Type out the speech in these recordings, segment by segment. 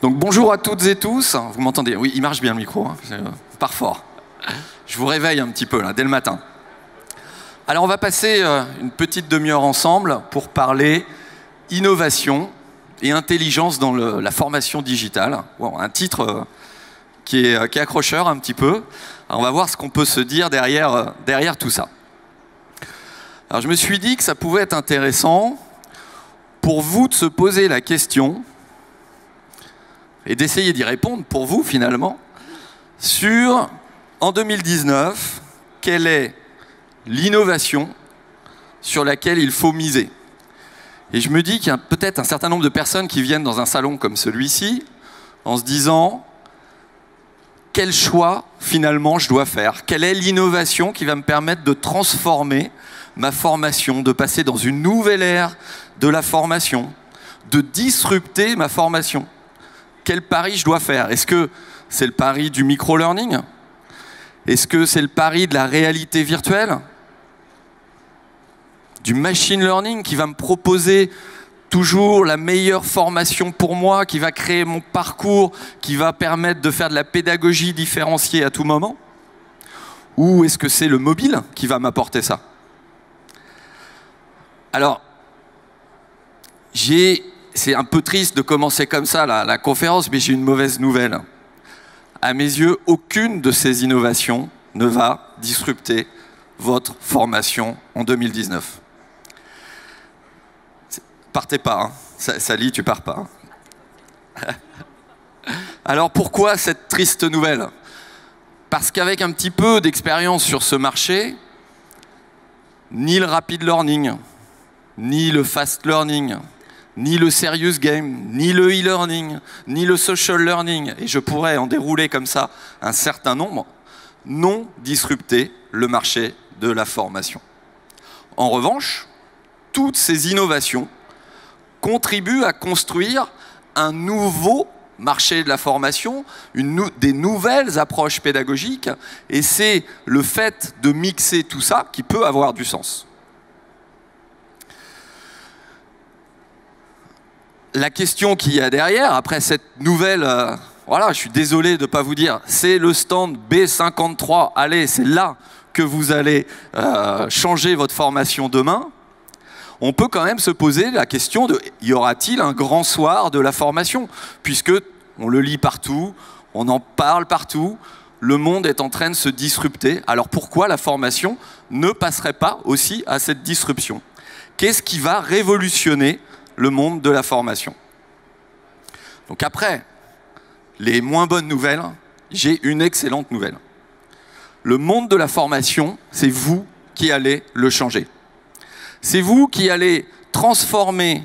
Donc bonjour à toutes et tous. Vous m'entendez? Oui, il marche bien le micro, hein. Part fort. Je vous réveille un petit peu là, dès le matin. Alors on va passer une petite demi-heure ensemble pour parler innovation et intelligence dans la formation digitale. Bon, un titre qui est accrocheur un petit peu. Alors on va voir ce qu'on peut se dire derrière tout ça. Alors je me suis dit que ça pouvait être intéressant pour vous de se poser la question et d'essayer d'y répondre pour vous finalement sur, en 2019, quelle est l'innovation sur laquelle il faut miser. Et je me dis qu'il y a peut-être un certain nombre de personnes qui viennent dans un salon comme celui-ci en se disant quel choix finalement je dois faire, quelle est l'innovation qui va me permettre de transformer ma formation, de passer dans une nouvelle ère de la formation, de disrupter ma formation. Quel pari je dois faire? Est-ce que c'est le pari du micro-learning? Est-ce que c'est le pari de la réalité virtuelle? Du machine learning qui va me proposer toujours la meilleure formation pour moi, qui va créer mon parcours, qui va permettre de faire de la pédagogie différenciée à tout moment? Ou est-ce que c'est le mobile qui va m'apporter ça? Alors, c'est un peu triste de commencer comme ça la conférence, mais j'ai une mauvaise nouvelle. À mes yeux, aucune de ces innovations ne va disrupter votre formation en 2019. Partez pas, hein. Sally, tu pars pas. Hein. Alors pourquoi cette triste nouvelle? Parce qu'avec un petit peu d'expérience sur ce marché, ni le rapid learning, ni le fast learning, ni le serious game, ni le e-learning, ni le social learning, et je pourrais en dérouler comme ça un certain nombre, n'ont disrupté le marché de la formation. En revanche, toutes ces innovations contribuent à construire un nouveau marché de la formation, des nouvelles approches pédagogiques, et c'est le fait de mixer tout ça qui peut avoir du sens. La question qu'il y a derrière, après cette nouvelle, voilà, je suis désolé de ne pas vous dire, c'est le stand B53, allez, c'est là que vous allez changer votre formation demain. On peut quand même se poser la question de, y aura-t-il un grand soir de la formation? Puisque on le lit partout, on en parle partout, le monde est en train de se disrupter. Alors pourquoi la formation ne passerait pas aussi à cette disruption? Qu'est-ce qui va révolutionner le monde de la formation? Donc après les moins bonnes nouvelles, j'ai une excellente nouvelle. Le monde de la formation, c'est vous qui allez le changer. C'est vous qui allez transformer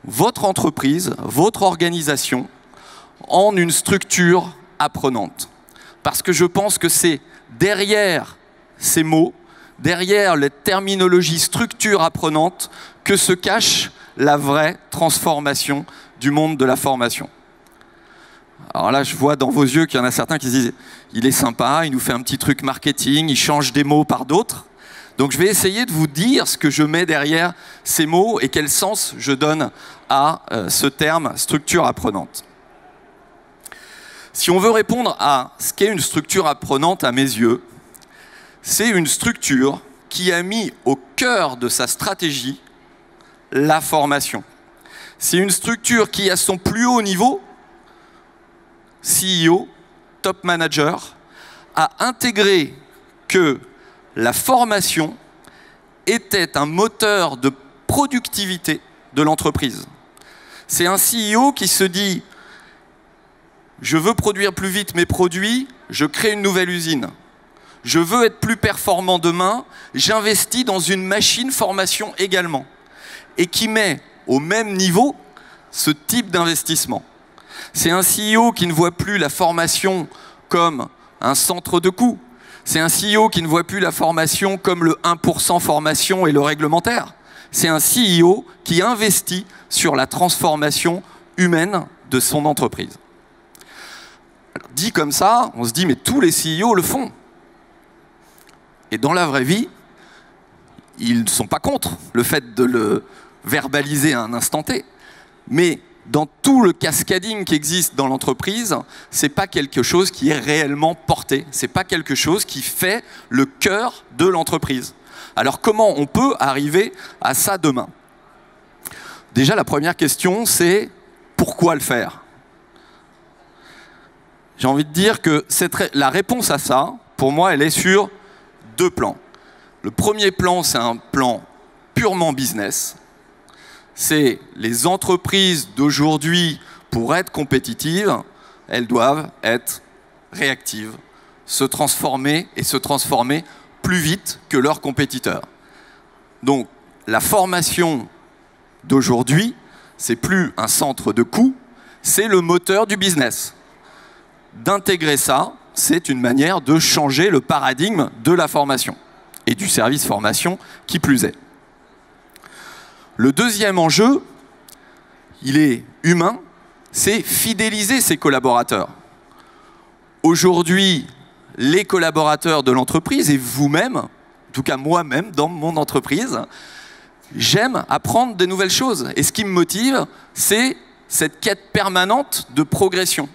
votre entreprise, votre organisation en une structure apprenante. Parce que je pense que c'est derrière ces mots, derrière les terminologies structure apprenante, que se cache la vraie transformation du monde de la formation. Alors là, je vois dans vos yeux qu'il y en a certains qui se disent « il est sympa, il nous fait un petit truc marketing, il change des mots par d'autres ». Donc je vais essayer de vous dire ce que je mets derrière ces mots et quel sens je donne à ce terme « structure apprenante ». Si on veut répondre à ce qu'est une structure apprenante à mes yeux, c'est une structure qui a mis au cœur de sa stratégie la formation. C'est une structure qui, à son plus haut niveau, CEO, top manager, a intégré que la formation était un moteur de productivité de l'entreprise. C'est un CEO qui se dit « je veux produire plus vite mes produits, je crée une nouvelle usine. Je veux être plus performant demain, j'investis dans une machine formation également. » Et qui met au même niveau ce type d'investissement. C'est un CEO qui ne voit plus la formation comme un centre de coût. C'est un CEO qui ne voit plus la formation comme le 1% formation et le réglementaire. C'est un CEO qui investit sur la transformation humaine de son entreprise. Alors, dit comme ça, on se dit mais tous les CEO le font. Et dans la vraie vie, ils ne sont pas contre le fait de le verbaliser à un instant T. Mais dans tout le cascading qui existe dans l'entreprise, ce n'est pas quelque chose qui est réellement porté. Ce n'est pas quelque chose qui fait le cœur de l'entreprise. Alors comment on peut arriver à ça demain? Déjà, la première question, c'est pourquoi le faire? J'ai envie de dire que la réponse à ça, pour moi, elle est sur deux plans. Le premier plan, c'est un plan purement business. C'est les entreprises d'aujourd'hui, pour être compétitives, elles doivent être réactives, se transformer et se transformer plus vite que leurs compétiteurs. Donc, la formation d'aujourd'hui, c'est plus un centre de coût, c'est le moteur du business. D'intégrer ça, c'est une manière de changer le paradigme de la formation et du service formation qui plus est. Le deuxième enjeu, il est humain, c'est fidéliser ses collaborateurs. Aujourd'hui, les collaborateurs de l'entreprise et vous-même, en tout cas moi-même dans mon entreprise, j'aime apprendre de nouvelles choses. Et ce qui me motive, c'est cette quête permanente de progression.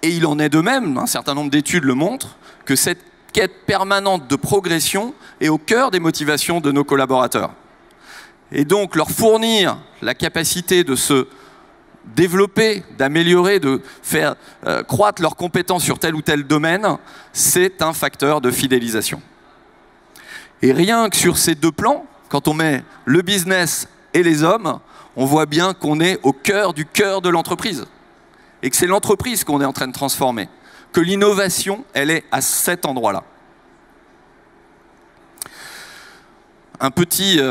Et il en est de même, un certain nombre d'études le montrent, que cette quête permanente de progression est au cœur des motivations de nos collaborateurs. Et donc leur fournir la capacité de se développer, d'améliorer, de faire croître leurs compétences sur tel ou tel domaine, c'est un facteur de fidélisation. Et rien que sur ces deux plans, quand on met le business et les hommes, on voit bien qu'on est au cœur de l'entreprise. Et que c'est l'entreprise qu'on est en train de transformer. Que l'innovation, elle est à cet endroit-là. Un petit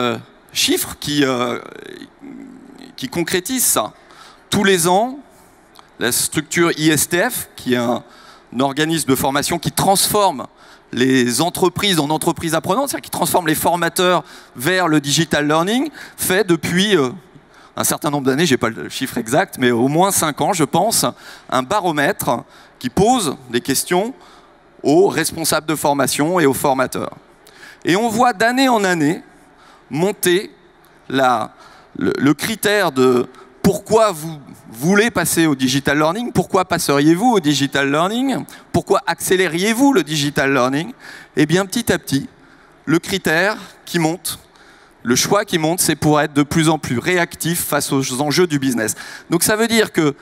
chiffre qui concrétise ça. Tous les ans, la structure ISTF, qui est un organisme de formation qui transforme les entreprises en entreprises apprenantes, c'est-à-dire qui transforme les formateurs vers le digital learning, fait depuis un certain nombre d'années, je n'ai pas le chiffre exact, mais au moins 5 ans, je pense, un baromètre qui pose des questions aux responsables de formation et aux formateurs. Et on voit d'année en année monter le critère de pourquoi vous voulez passer au digital learning, pourquoi passeriez-vous au digital learning, pourquoi accélériez-vous le digital learning. Et bien petit à petit, le critère qui monte, le choix qui monte, c'est pour être de plus en plus réactif face aux enjeux du business. Donc ça veut dire que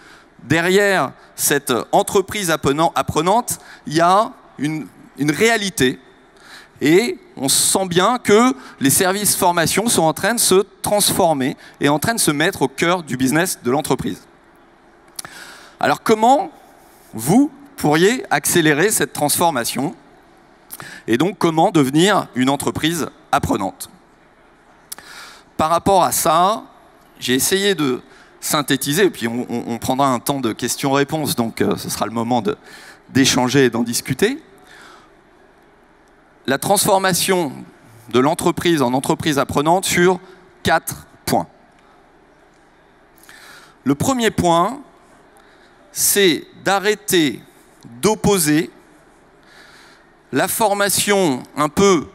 derrière cette entreprise apprenante, il y a une réalité. Et on sent bien que les services formation sont en train de se transformer et en train de se mettre au cœur du business de l'entreprise. Alors comment vous pourriez accélérer cette transformation? Et donc comment devenir une entreprise apprenante? Par rapport à ça, j'ai essayé de synthétiser, et puis on prendra un temps de questions-réponses, donc ce sera le moment d'échanger et d'en discuter. La transformation de l'entreprise en entreprise apprenante sur 4 points. Le premier point, c'est d'arrêter d'opposer la formation un peu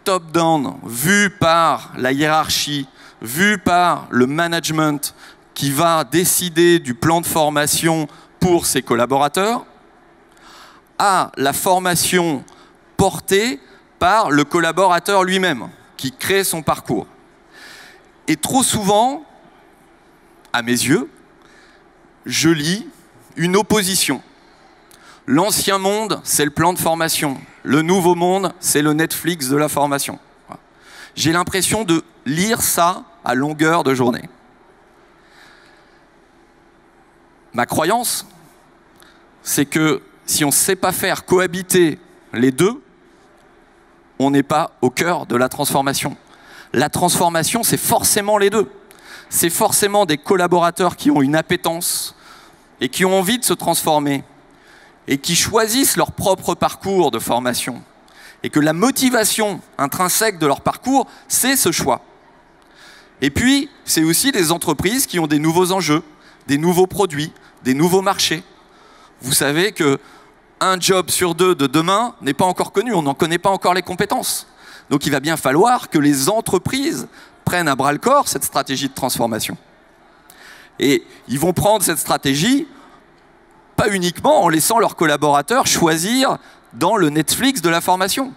top-down, vue par la hiérarchie, vue par le management qui va décider du plan de formation pour ses collaborateurs, à la formation portée par le collaborateur lui-même, qui crée son parcours. Et trop souvent, à mes yeux, je lis une opposition. L'ancien monde, c'est le plan de formation. Le nouveau monde, c'est le Netflix de la formation. J'ai l'impression de lire ça à longueur de journée. Ma croyance, c'est que si on ne sait pas faire cohabiter les deux, on n'est pas au cœur de la transformation. La transformation, c'est forcément les deux. C'est forcément des collaborateurs qui ont une appétence et qui ont envie de se transformer et qui choisissent leur propre parcours de formation. Et que la motivation intrinsèque de leur parcours, c'est ce choix. Et puis, c'est aussi des entreprises qui ont des nouveaux enjeux, des nouveaux produits, des nouveaux marchés. Vous savez que un job sur 2 de demain n'est pas encore connu, on n'en connaît pas encore les compétences. Donc il va bien falloir que les entreprises prennent à bras-le-corps cette stratégie de transformation. Et ils vont prendre cette stratégie, pas uniquement en laissant leurs collaborateurs choisir dans le Netflix de la formation.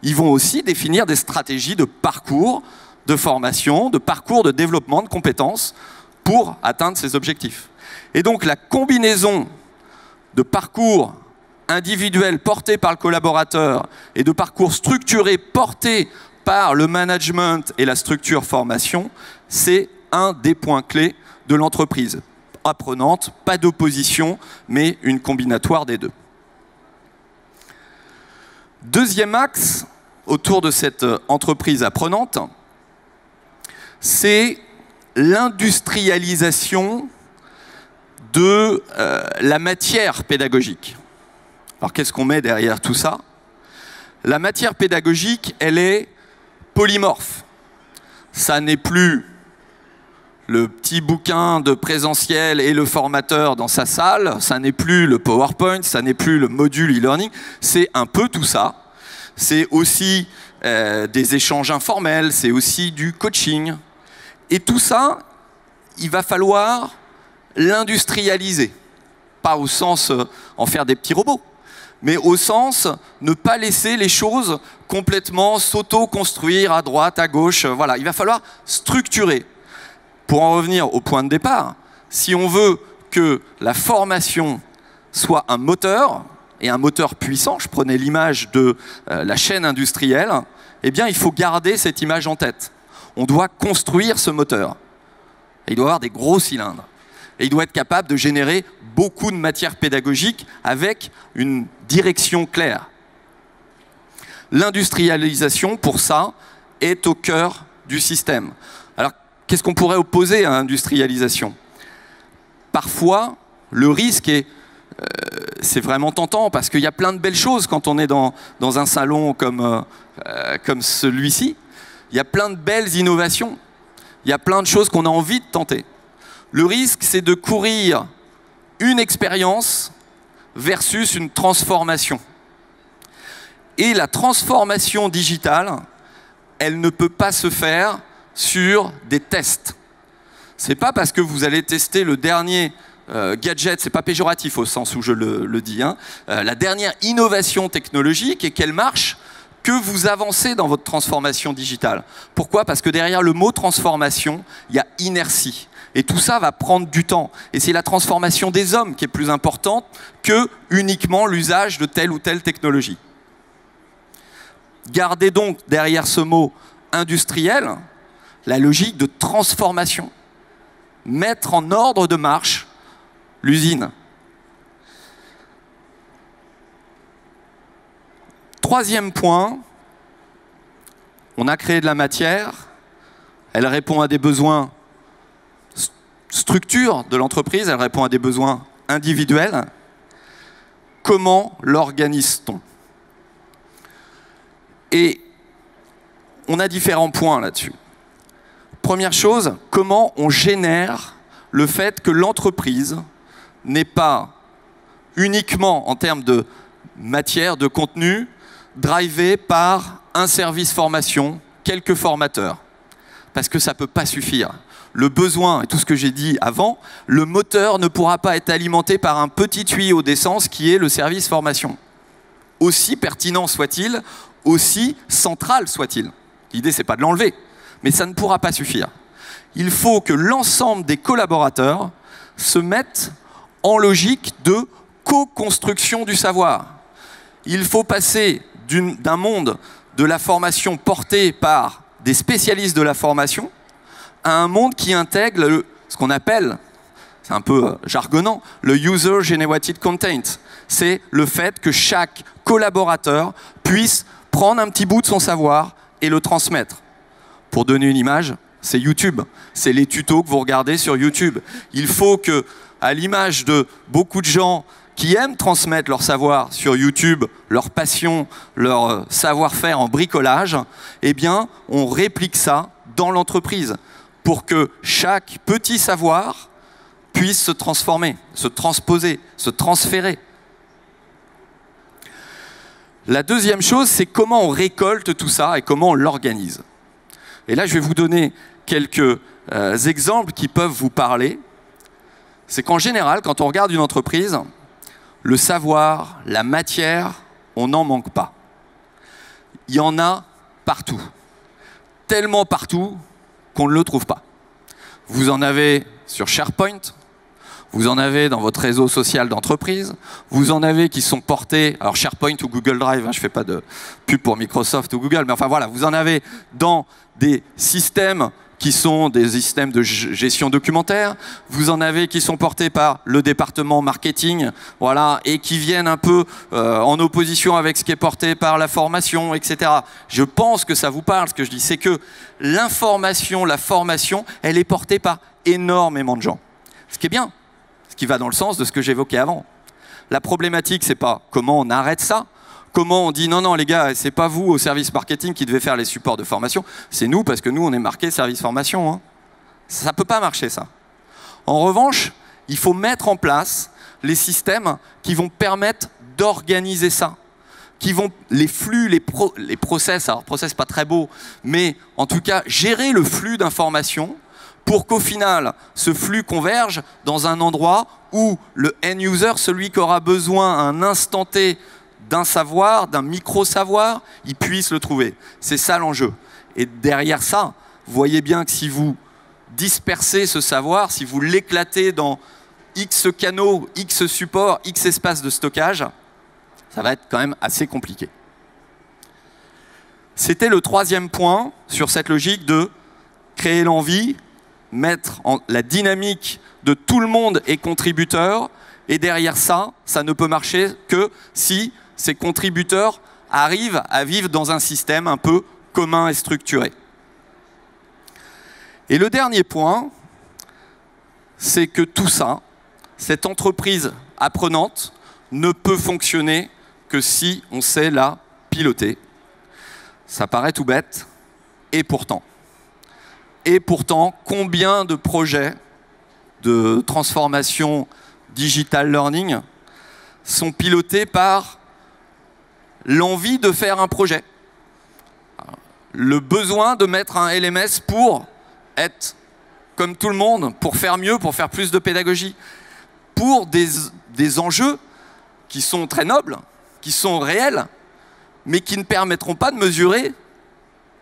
Ils vont aussi définir des stratégies de parcours de formation, de parcours de développement de compétences pour atteindre ces objectifs. Et donc la combinaison de parcours individuels portés par le collaborateur et de parcours structurés portés par le management et la structure formation, c'est un des points clés de l'entreprise apprenante, pas d'opposition, mais une combinatoire des deux. Deuxième axe autour de cette entreprise apprenante, c'est l'industrialisation de la matière pédagogique. Alors qu'est-ce qu'on met derrière tout ça? La matière pédagogique, elle est polymorphe. Ça n'est plus le petit bouquin de présentiel et le formateur dans sa salle, ça n'est plus le PowerPoint, ça n'est plus le module e-learning, c'est un peu tout ça. C'est aussi des échanges informels, c'est aussi du coaching. Et tout ça, il va falloir l'industrialiser. Pas au sens en faire des petits robots, mais au sens ne pas laisser les choses complètement s'auto-construire à droite, à gauche. Voilà, il va falloir structurer. Pour en revenir au point de départ, si on veut que la formation soit un moteur, et un moteur puissant, je prenais l'image de la chaîne industrielle, eh bien il faut garder cette image en tête. On doit construire ce moteur. Et il doit avoir des gros cylindres. Et il doit être capable de générer beaucoup de matière pédagogique avec une direction claire. L'industrialisation, pour ça, est au cœur du système. Alors, qu'est-ce qu'on pourrait opposer à l'industrialisation? Parfois, le risque est, c'est vraiment tentant parce qu'il y a plein de belles choses quand on est dans un salon comme celui-ci. Il y a plein de belles innovations. Il y a plein de choses qu'on a envie de tenter. Le risque, c'est de courir une expérience versus une transformation. Et la transformation digitale, elle ne peut pas se faire sur des tests. C'est pas parce que vous allez tester le dernier gadget, c'est pas péjoratif au sens où je le dis, hein, la dernière innovation technologique et qu'elle marche, que vous avancez dans votre transformation digitale. Pourquoi? Parce que derrière le mot transformation, il y a inertie. Et tout ça va prendre du temps. Et c'est la transformation des hommes qui est plus importante que uniquement l'usage de telle ou telle technologie. Gardez donc derrière ce mot industriel la logique de transformation. Mettre en ordre de marche l'usine. Troisième point, on a créé de la matière, elle répond à des besoins structure de l'entreprise, elle répond à des besoins individuels. Comment l'organise-t-on? Et on a différents points là-dessus. Première chose, comment on génère le fait que l'entreprise n'est pas uniquement en termes de matière, de contenu, drivé par un service formation, quelques formateurs. Parce que ça ne peut pas suffire. Le besoin, et tout ce que j'ai dit avant, le moteur ne pourra pas être alimenté par un petit tuyau d'essence qui est le service formation. Aussi pertinent soit-il, aussi central soit-il. L'idée, ce n'est pas de l'enlever, mais ça ne pourra pas suffire. Il faut que l'ensemble des collaborateurs se mettent en logique de co-construction du savoir. Il faut passer d'un monde de la formation porté par des spécialistes de la formation à un monde qui intègre ce qu'on appelle, c'est un peu jargonnant, le User Generated Content. C'est le fait que chaque collaborateur puisse prendre un petit bout de son savoir et le transmettre. Pour donner une image, c'est YouTube. C'est les tutos que vous regardez sur YouTube. Il faut que, à l'image de beaucoup de gens qui aiment transmettre leur savoir sur YouTube, leur passion, leur savoir-faire en bricolage, eh bien, on réplique ça dans l'entreprise pour que chaque petit savoir puisse se transformer, se transposer, se transférer. La deuxième chose, c'est comment on récolte tout ça et comment on l'organise. Et là, je vais vous donner quelques exemples qui peuvent vous parler. c'est qu'en général, quand on regarde une entreprise, le savoir, la matière, on n'en manque pas. Il y en a partout. Tellement partout qu'on ne le trouve pas. Vous en avez sur SharePoint, vous en avez dans votre réseau social d'entreprise, vous en avez qui sont portés, alors SharePoint ou Google Drive, hein, je ne fais pas de pub pour Microsoft ou Google, mais enfin voilà, vous en avez dans des systèmes qui sont des systèmes de gestion documentaire, vous en avez qui sont portés par le département marketing, voilà, et qui viennent un peu en opposition avec ce qui est porté par la formation, etc. Je pense que ça vous parle, ce que je dis, c'est que l'information, la formation, elle est portée par énormément de gens. Ce qui est bien, ce qui va dans le sens de ce que j'évoquais avant. La problématique, c'est pas comment on arrête ça, comment on dit non, non les gars, c'est pas vous au service marketing qui devez faire les supports de formation, c'est nous parce que nous on est marqué service formation. Hein. Ça peut pas marcher ça. En revanche, il faut mettre en place les systèmes qui vont permettre d'organiser ça, qui vont les flux, les process, alors process pas très beau, mais en tout cas gérer le flux d'informations pour qu'au final, ce flux converge dans un endroit où le end-user, celui qui aura besoin à un instant T d'un savoir, d'un micro-savoir, il puisse le trouver. C'est ça l'enjeu. Et derrière ça, vous voyez bien que si vous dispersez ce savoir, si vous l'éclatez dans X canaux, X supports, X espaces de stockage, ça va être quand même assez compliqué. C'était le troisième point sur cette logique de créer l'envie, mettre en la dynamique de tout le monde est contributeur, et derrière ça, ça ne peut marcher que si ces contributeurs arrivent à vivre dans un système un peu commun et structuré. Et le dernier point, c'est que tout ça, cette entreprise apprenante, ne peut fonctionner que si on sait la piloter. Ça paraît tout bête, et pourtant. Et pourtant, combien de projets de transformation digital learning sont pilotés par l'envie de faire un projet, le besoin de mettre un LMS pour être comme tout le monde, pour faire mieux, pour faire plus de pédagogie, pour des enjeux qui sont très nobles, qui sont réels, mais qui ne permettront pas de mesurer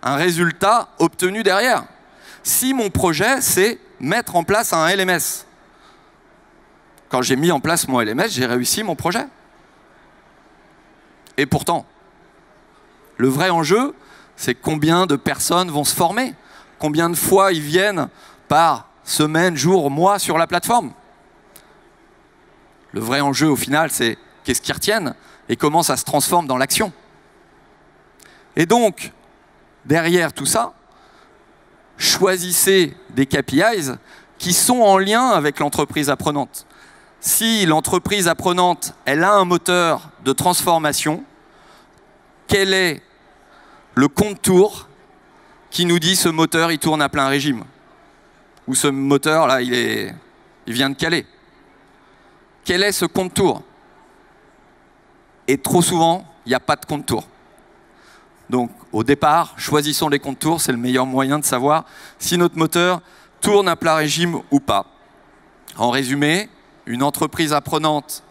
un résultat obtenu derrière. Si mon projet, c'est mettre en place un LMS, quand j'ai mis en place mon LMS, j'ai réussi mon projet. Et pourtant, le vrai enjeu, c'est combien de personnes vont se former, combien de fois ils viennent par semaine, jour, mois sur la plateforme. Le vrai enjeu, au final, c'est qu'est-ce qu'ils retiennent et comment ça se transforme dans l'action. Et donc, derrière tout ça, choisissez des KPIs qui sont en lien avec l'entreprise apprenante. Si l'entreprise apprenante, elle a un moteur de transformation, quel est le contour qui nous dit ce moteur, il tourne à plein régime? Ou ce moteur, là, il vient de caler? Quel est ce contour? Et trop souvent, il n'y a pas de contour. Donc, au départ, choisissons les contours, c'est le meilleur moyen de savoir si notre moteur tourne à plein régime ou pas. En résumé, une entreprise apprenante,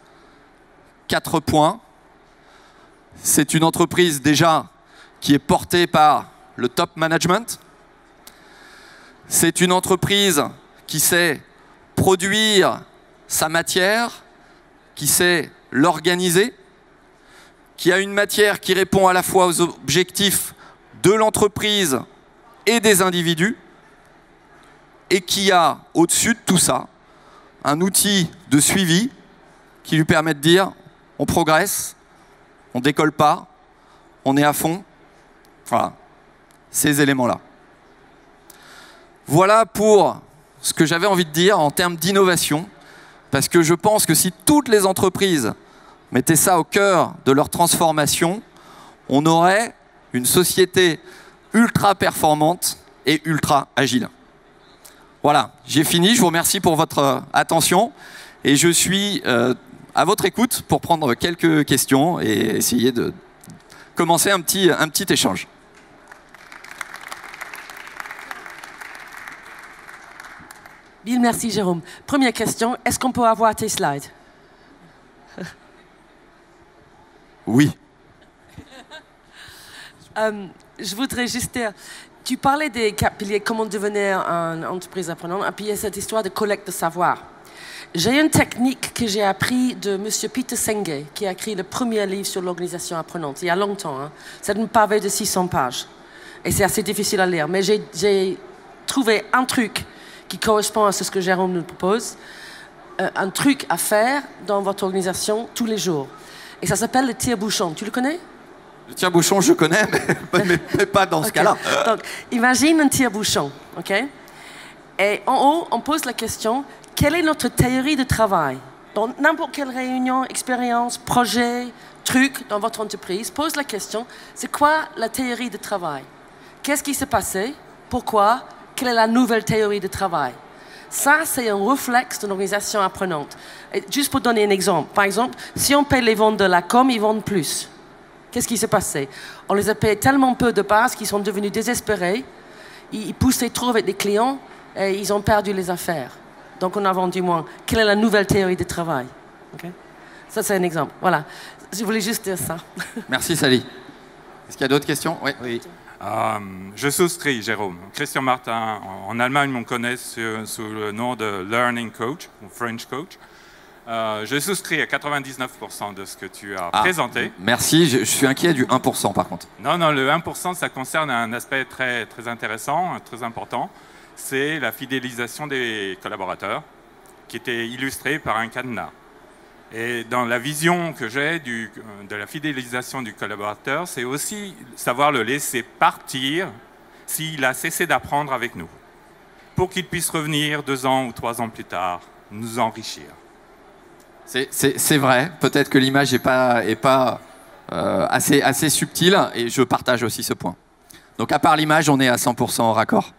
4 points. C'est une entreprise déjà qui est portée par le top management. C'est une entreprise qui sait produire sa matière, qui sait l'organiser, qui a une matière qui répond à la fois aux objectifs de l'entreprise et des individus, et qui a, au-dessus de tout ça, un outil de suivi qui lui permet de dire on progresse, on décolle pas, on est à fond. Voilà, ces éléments-là. Voilà pour ce que j'avais envie de dire en termes d'innovation, parce que je pense que si toutes les entreprises mettaient ça au cœur de leur transformation, on aurait une société ultra performante et ultra agile. Voilà, j'ai fini. Je vous remercie pour votre attention et je suis à votre écoute pour prendre quelques questions et essayer de commencer un petit échange. Bien, merci Jérôme. Première question, est-ce qu'on peut avoir tes slides? Oui. Je voudrais juste dire, tu parlais des 4 piliers, comment devenir une entreprise apprenante, et puis il y a cette histoire de collecte de savoir. J'ai une technique que j'ai appris de M. Peter Senge, qui a écrit le premier livre sur l'organisation apprenante, il y a longtemps. Hein. C'est une pavé de 600 pages. Et c'est assez difficile à lire. Mais j'ai trouvé un truc qui correspond à ce que Jérôme nous propose, un truc à faire dans votre organisation tous les jours. Et ça s'appelle le tire-bouchon. Tu le connais? Le tire-bouchon, je connais, mais pas dans ce cas-là. Donc, imagine un tire-bouchon, OK? Et en haut, on pose la question, quelle est notre théorie de travail? Dans n'importe quelle réunion, expérience, projet, truc dans votre entreprise, pose la question, c'est quoi la théorie de travail? Qu'est-ce qui s'est passé? Pourquoi? Quelle est la nouvelle théorie de travail? Ça, c'est un réflexe d'une organisation apprenante. Et juste pour donner un exemple. Par exemple, si on paye les ventes de la com, ils vendent plus. Qu'est-ce qui s'est passé? On les a payés tellement peu de base qu'ils sont devenus désespérés. Ils poussaient trop avec des clients et ils ont perdu les affaires. Donc on a vendu moins. Quelle est la nouvelle théorie de travail? Okay? Ça, c'est un exemple. Voilà. Je voulais juste dire ça. Merci, Sally. Est-ce qu'il y a d'autres questions? Oui. Je souscris, Jérôme. Christian Martin, en Allemagne, on connaît sous le nom de Learning Coach, ou French Coach. Je souscris à 99% de ce que tu as présenté. Merci, je suis inquiet du 1% par contre. Non, le 1%, ça concerne un aspect très, très intéressant, très important. C'est la fidélisation des collaborateurs, qui était illustrée par un cadenas. Et dans la vision que j'ai de la fidélisation du collaborateur, c'est aussi savoir le laisser partir s'il a cessé d'apprendre avec nous, pour qu'il puisse revenir 2 ans ou 3 ans plus tard, nous enrichir. C'est vrai, peut-être que l'image n'est pas assez subtile, et je partage aussi ce point. Donc à part l'image, on est à 100% raccord.